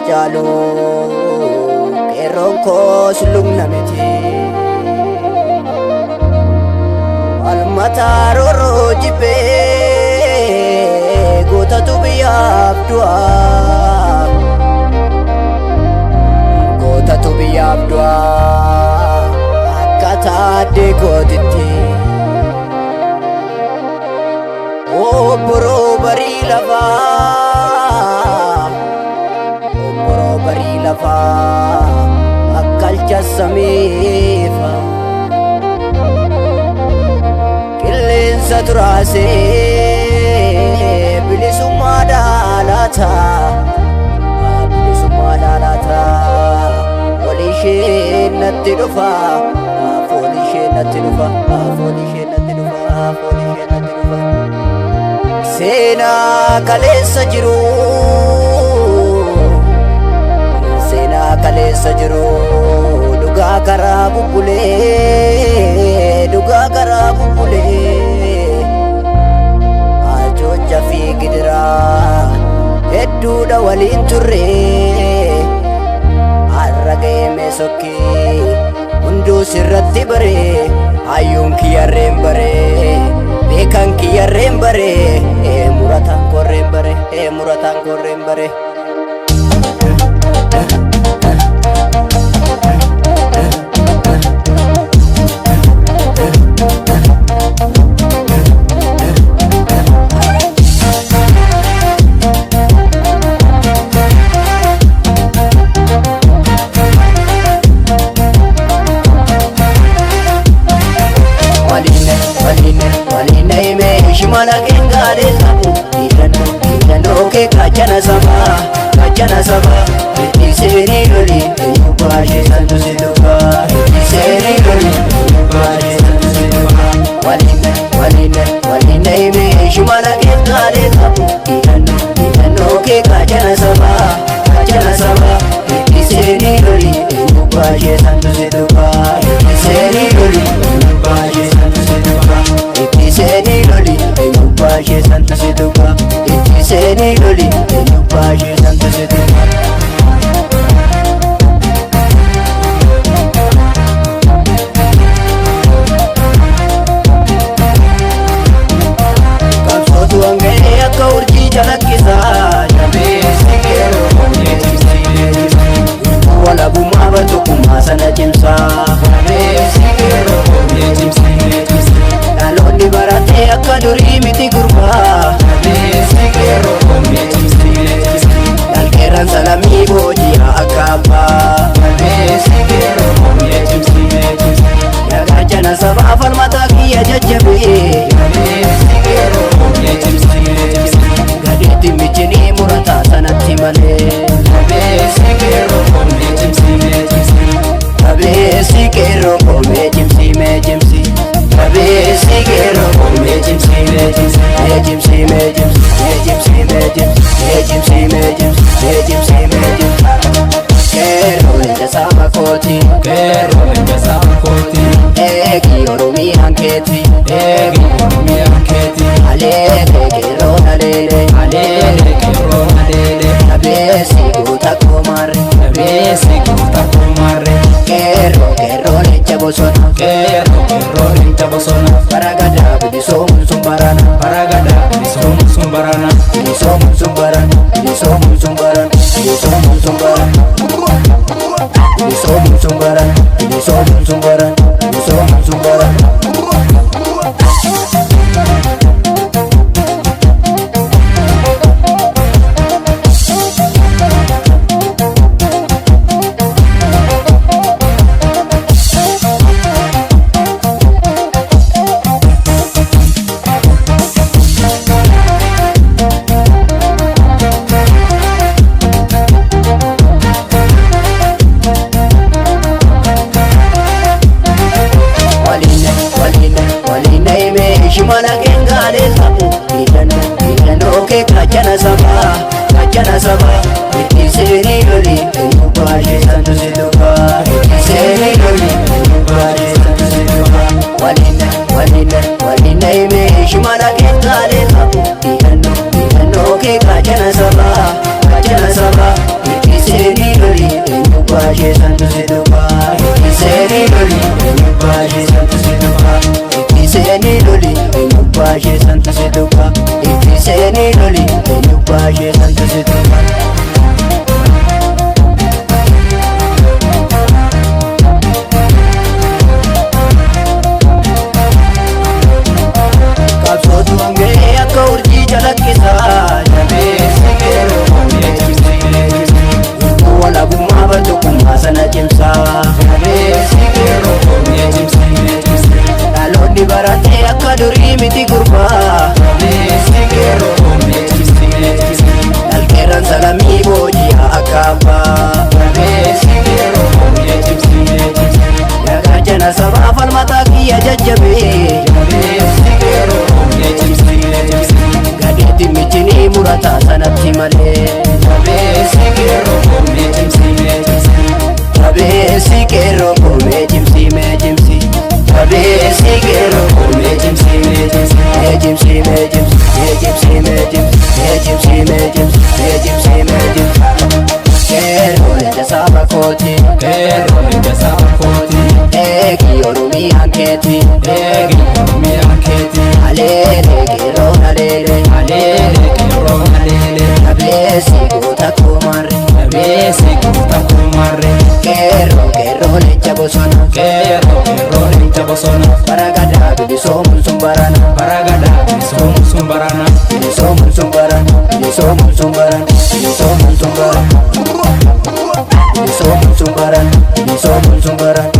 Haacaaluu qeerroon koo sulumna miti Almataa rooroo jibbee gootatu biyyaaf du'a gootatu biyyaaf du'a akka taaddee gootitti obboroo barii lafaa obboroo barii lafaa akkalcha samiifa qilleensa turaasee bilisummaa dhaalata walishee natti dhufa afoolishee natti dhufa afoolishee natti dhufa afoolishee natti dhufa seenaa kaleessa jiru seenaa kaleessa jiru dhugaa karaa bubbulee dhugaa karaa bubbulee ajoocha fi gidiraa hedduudha waliin turre har'a geeme sokkii hunduu sirratti bare hayyuun kiyyarreen bare beekan kiyyarreen bare murataan korreen bare murataan korreen bare Shimala kengale sabu Idano ke kachana sama Iseri loli Yubashi santu siduka Iseri loli Yubashi santu siduka Waline ime Shimala kengale sabu Idano ke kachana sama Iseri loli Yubashi santu siduka Iseri loli Yubashi santu siduka Iseni loli Yubashi santu siduka Iseni loli Yubashi santu siduka Kamsotu angee akka urjii jalakkisa Jabeessi keeroo onyeechisi walabummaa batukumaa sana cimsa Jabeessi keeroo onyeechisi Dhaloonni baratee akka durii miti gurbaa Jabeessi keeroo onyeechisi Dhalkeerran salamii booji'a akka abbaa Jabeessi keeroo onyeechisi Yagaachana sabaa falmataa kiyya jajjabee Jabeessi keeroo onyeechisi Gadeetti michinii murataa sanatti malee Jabeessi keeroo onyeechisi Jabeessi keeroo onyeechisi Jabeessi keeroo onyeechisi Keeroo ija sama kooti Eegi Oromiyaan keeti Aleele keeroo aleele Jabeessi guuta koomarre Keeroo lecha bosona Baragadaa bilisoomuun sun barana Bilisoomuun sun barana Bilisoomuun sun barana Bilisoomuun sun barana Bilisoomuun sun barana Bilisoomuun sun barana Bilisoomuun sun barana Bilisoomuun sun barana Shimala kengale sabu Idano ke kachana sama Iseri loli Yubashi santu siduka Iseri loli Yubashi santu siduka Waline ime Shimala kengale sabu Idano ke kachana sama seeni loli eenyu baashee santu si dhufa itti seeni loli eenyu baashee santu si dhufa itti seeni loli eenyu baashee santu si dhufa itti seeni loli eenyu baashee santu si dhufa. Dhaloonni baratee akka durii miti gurbaa dhalkeerran salamii booji'aa akka abbaa yagaa jana sabaa falmataa kiyya jajjabee gadeetti michinii murataa sanatti malee Tabesi kero kome jimsi me jimsi Tabesi kero kome jimsi me jimsi me jimsi me jimsi me jimsi me jimsi me jimsi me jimsi me jimsi Kero lenda saba koti Kero lenda saba koti Eki orumi anketi Eki orumi anketi Alele kero nalele Alele kero nalele Tabesi gota kumare Tabesi gota kumare Kero lecha bosona Kero lecha bosona Baragada bilisomun sumbarana Baragada bilisomun sumbarana Bilisomun sumbarana Bilisomun sumbarana Bilisomun sumbarana Bilisomun sumbarana Bilisomun sumbarana